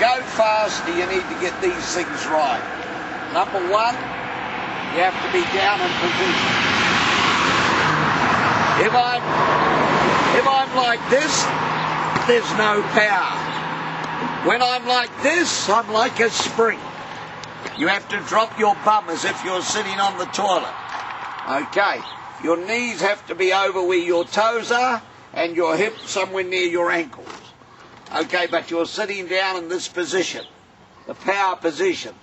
go faster, you need to get these things right. Number one, you have to be down in position. If I'm like this, there's no power. When I'm like this, I'm like a spring. You have to drop your bum as if you're sitting on the toilet. Okay, your knees have to be over where your toes are and your hips somewhere near your ankles. Okay, but you're sitting down in this position, the power position.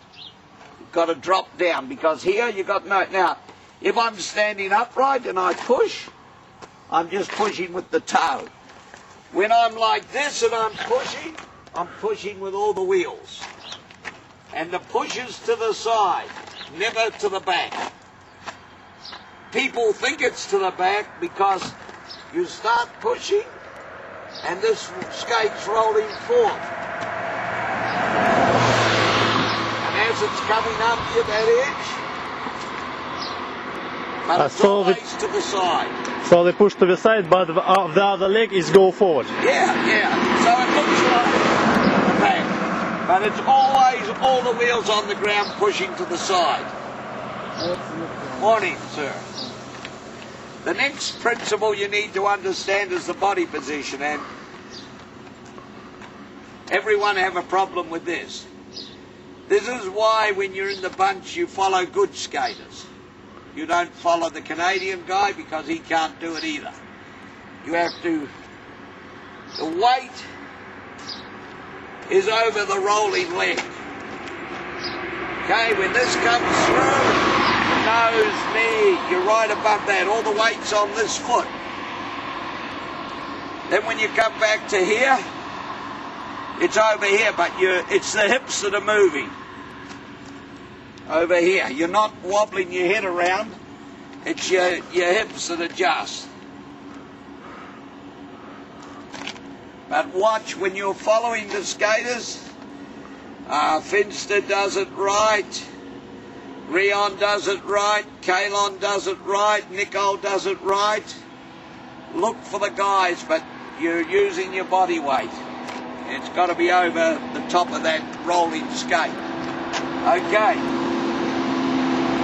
You've got to drop down because here you've got no... Now, if I'm standing upright and I push, I'm just pushing with the toe. When I'm like this and I'm pushing with all the wheels. And the push is to the side, never to the back. People think it's to the back because you start pushing and this skate's rolling forward. And as it's coming up to that edge, but it's always to the side. So they push to the side, but the other leg is go forward. Yeah. So it looks like the back. But it's always all the wheels on the ground pushing to the side. Morning, sir. The next principle you need to understand is the body position, and everyone have a problem with this. This is why when you're in the bunch you follow good skaters. You don't follow the Canadian guy because he can't do it either. You have to... The weight is over the rolling leg. Okay, when this comes through, nose, knee, you're right above that. All the weight's on this foot. Then when you come back to here, it's over here, but it's the hips that are moving. Over here. You're not wobbling your head around. It's your hips that adjust. But watch when you're following the skaters. Finster does it right. Rion does it right. Kalon does it right. Nicole does it right. Look for the guys, but you're using your body weight. It's got to be over the top of that rolling skate. Okay.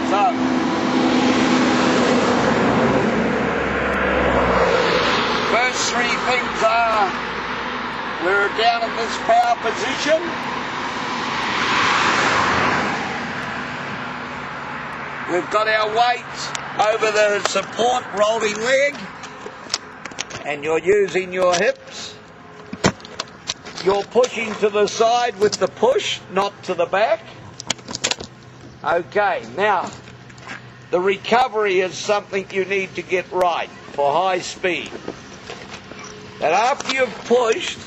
So, first three things are we're down in this power position. We've got our weight over the support rolling leg, and you're using your hips. You're pushing to the side with the push, not to the back. Okay, now, the recovery is something you need to get right for high speed. That after you've pushed,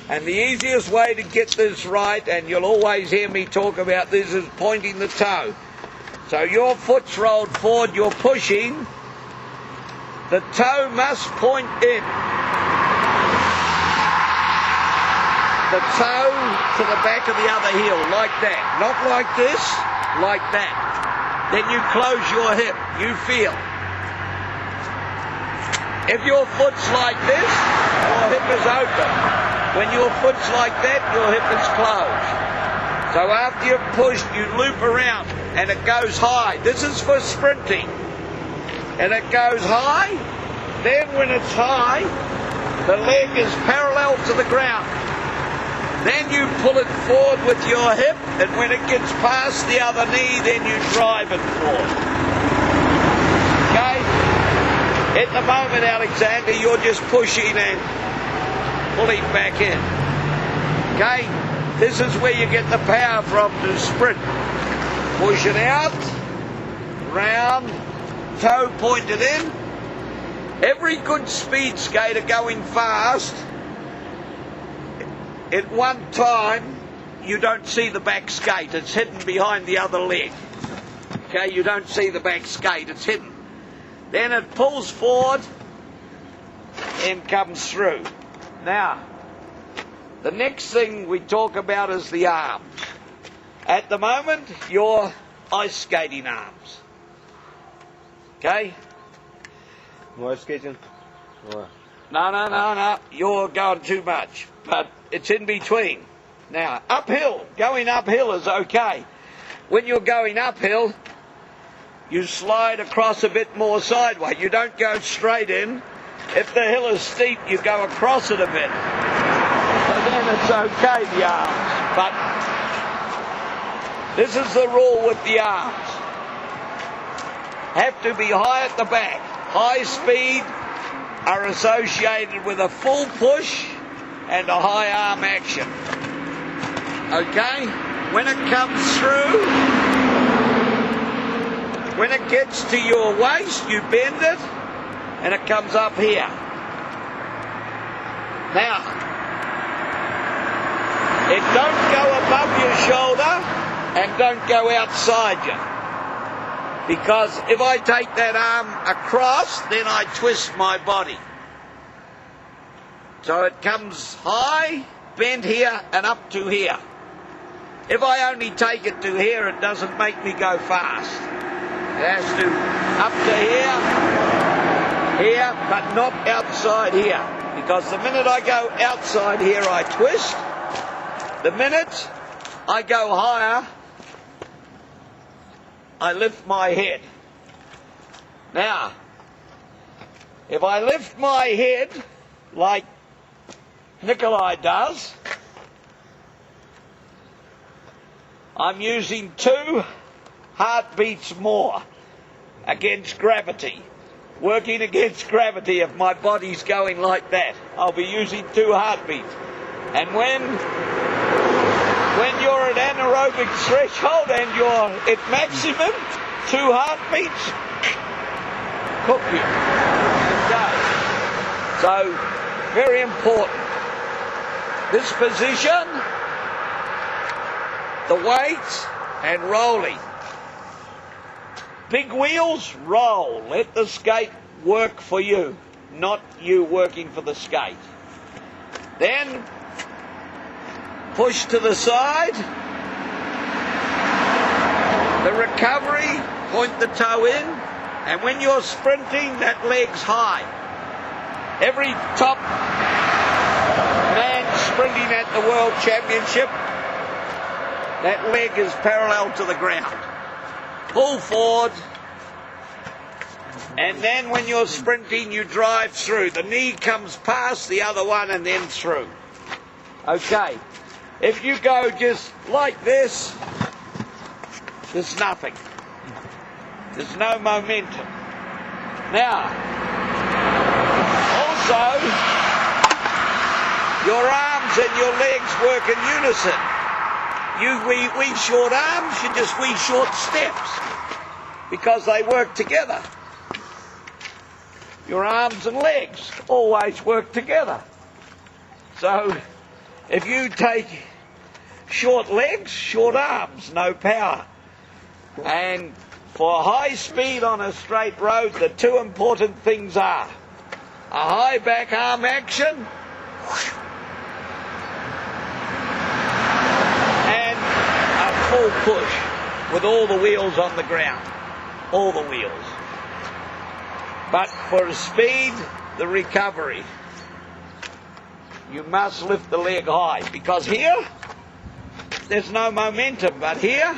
and the easiest way to get this right, and you'll always hear me talk about this, is pointing the toe. So your foot's rolled forward, you're pushing, the toe must point in. The toe to the back of the other heel, like that. Not like this, like that. Then you close your hip, you feel. If your foot's like this, your hip is open. When your foot's like that, your hip is closed. So after you've pushed, you loop around and it goes high. This is for sprinting. And it goes high. Then when it's high, the leg is parallel to the ground. Then you pull it forward with your hip, and when it gets past the other knee, then you drive it forward. Okay? At the moment, Alexander, you're just pushing and pulling back in. Okay? This is where you get the power from to sprint. Push it out, round, toe pointed in. Every good speed skater going fast, at one time, you don't see the back skate. It's hidden behind the other leg. Okay, you don't see the back skate. It's hidden. Then it pulls forward and comes through. Now, the next thing we talk about is the arms. At the moment, your ice skating arms. Okay? No ice skating? No. You're going too much. But it's in between. Now, uphill, going uphill is okay. When you're going uphill, you slide across a bit more sideways. You don't go straight in. If the hill is steep, you go across it a bit. So then it's okay, the arms. But this is the rule with the arms. Have to be high at the back. High speed are associated with a full push and a high arm action. Okay? When it comes through, when it gets to your waist, you bend it and it comes up here. Now, it don't go above your shoulder and don't go outside you. Because if I take that arm across, then I twist my body. So it comes high, bent here, and up to here. If I only take it to here, it doesn't make me go fast. It has to up to here, but not outside here. Because the minute I go outside here, I twist. The minute I go higher, I lift my head. Now, if I lift my head like Nikolai does, I'm using 2 heartbeats more against gravity. Working against gravity, if my body's going like that, I'll be using 2 heartbeats. And when you're at anaerobic threshold and you're at maximum, 2 heartbeats, cook you. Okay. So, very important. This position, the weights, and rolling. Big wheels, roll. Let the skate work for you, not you working for the skate. Then, push to the side. The recovery, point the toe in. And when you're sprinting, that leg's high. Every top man sprinting at the World Championship, that leg is parallel to the ground. Pull forward. And then when you're sprinting, you drive through. The knee comes past the other one and then through. Okay. If you go just like this, there's nothing. There's no momentum. Now, also, your arms and your legs work in unison. We short arms, we short steps, because they work together. Your arms and legs always work together. So, if you take short legs, short arms, no power. And for high speed on a straight road, the 2 important things are a high back arm action and a full push with all the wheels on the ground. All the wheels. But for speed, the recovery, you must lift the leg high, because here, there's no momentum, but here,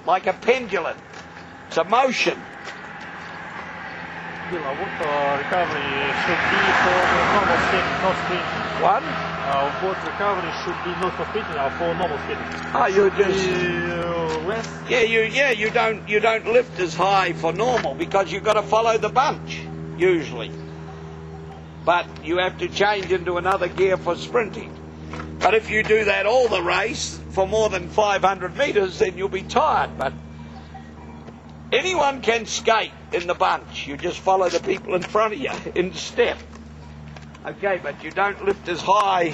like a pendulum, it's a motion. What recovery should be for normal skating, not sprinting? What? What recovery should be not for sprinting, or for normal skating? Oh, you just less? yeah, you don't lift as high for normal, because you've got to follow the bunch usually. But you have to change into another gear for sprinting. But if you do that all the race for more than 500 metres, then you'll be tired. But anyone can skate in the bunch. You just follow the people in front of you in step. Okay, but you don't lift as high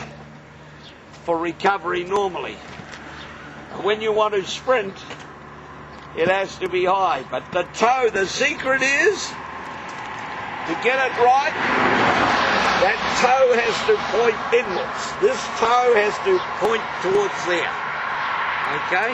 for recovery normally. When you want to sprint, it has to be high. But the toe, the secret is to get it right. That toe has to point inwards. This toe has to point towards there. Okay?